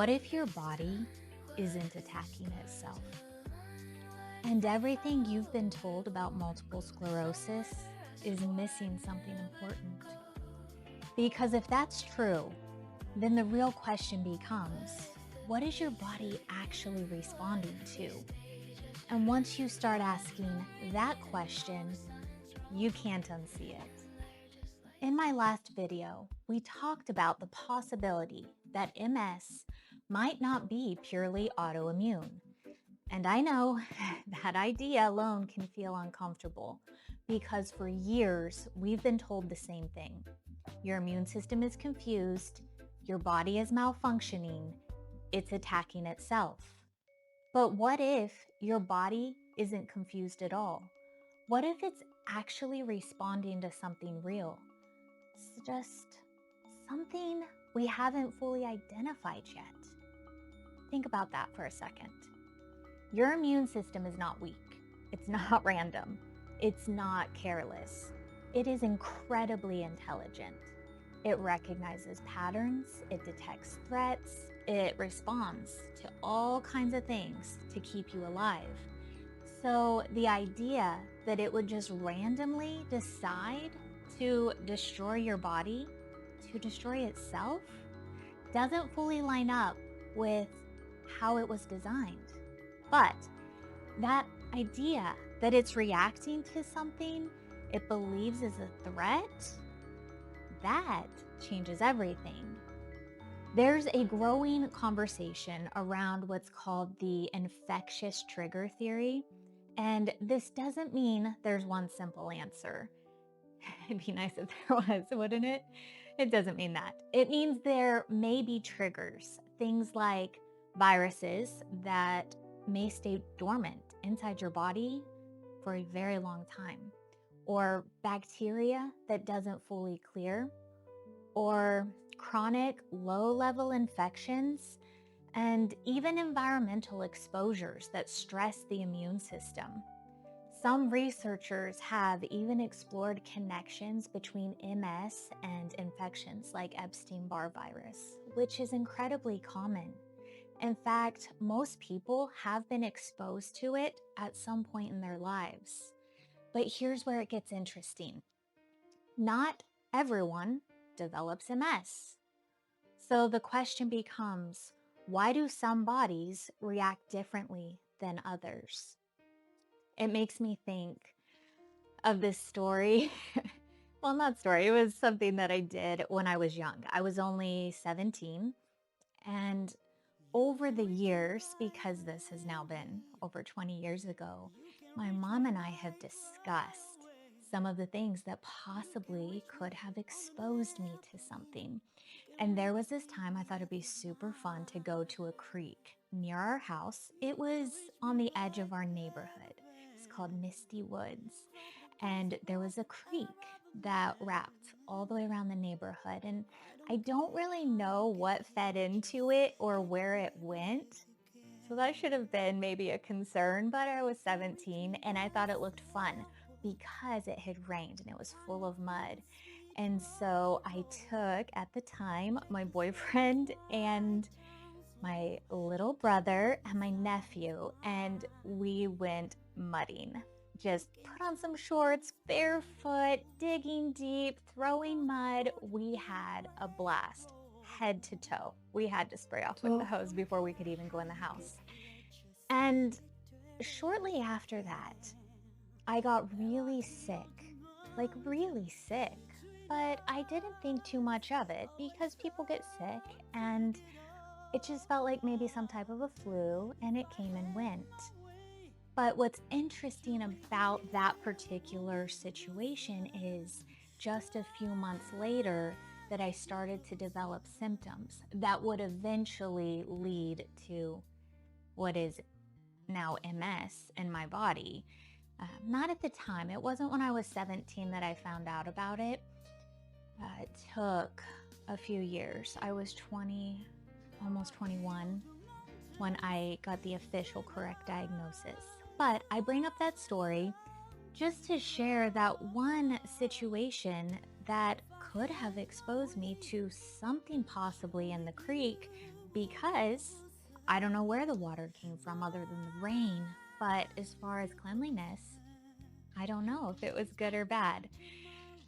What if your body isn't attacking itself? And everything you've been told about multiple sclerosis is missing something important. Because if that's true, then the real question becomes, what is your body actually responding to? And once you start asking that question, you can't unsee it. In my last video, we talked about the possibility that MS might not be purely autoimmune. And I know that idea alone can feel uncomfortable because for years we've been told the same thing. Your immune system is confused, your body is malfunctioning, it's attacking itself. But what if your body isn't confused at all? What if it's actually responding to something real? It's just something we haven't fully identified yet. Think about that for a second. Your immune system is not weak. It's not random. It's not careless. It is incredibly intelligent. It recognizes patterns, it detects threats, it responds to all kinds of things to keep you alive. So the idea that it would just randomly decide to destroy your body, to destroy itself, doesn't fully line up with how it was designed. But that idea that it's reacting to something it believes is a threat, that changes everything. There's a growing conversation around what's called the infectious trigger theory, and this doesn't mean there's one simple answer. It'd be nice if there was, wouldn't it? It doesn't mean that. It means there may be triggers, things like viruses that may stay dormant inside your body for a very long time, or bacteria that doesn't fully clear, or chronic low-level infections, and even environmental exposures that stress the immune system. Some researchers have even explored connections between MS and infections like Epstein-Barr virus, which is incredibly common. In fact, most people have been exposed to it at some point in their lives. But here's where it gets interesting. Not everyone develops MS. So the question becomes, why do some bodies react differently than others? It makes me think of this story. Well, not story, it was something that I did when I was young. I was only 17, and over the years, because this has now been over 20 years ago, my mom and I have discussed some of the things that possibly could have exposed me to something. And there was this time I thought it'd be super fun to go to a creek near our house. It was on the edge of our neighborhood. It's called Misty Woods. And there was a creek that wrapped all the way around the neighborhood. And I don't really know what fed into it or where it went. So that should have been maybe a concern, but I was 17 and I thought it looked fun because it had rained and it was full of mud. And so I took, at the time, my boyfriend and my little brother and my nephew, and we went mudding. Just put on some shorts, barefoot, digging deep, throwing mud. We had a blast, head to toe. We had to spray off with the hose before we could even go in the house. And shortly after that, I got really sick, like really sick. But I didn't think too much of it because people get sick and it just felt like maybe some type of a flu, and it came and went. But what's interesting about that particular situation is just a few months later that I started to develop symptoms that would eventually lead to what is now MS in my body. Not at the time. It wasn't when I was 17 that I found out about it. It took a few years. I was 20, almost 21, when I got the official correct diagnosis. But I bring up that story just to share that one situation that could have exposed me to something possibly in the creek because I don't know where the water came from other than the rain. But as far as cleanliness, I don't know if it was good or bad.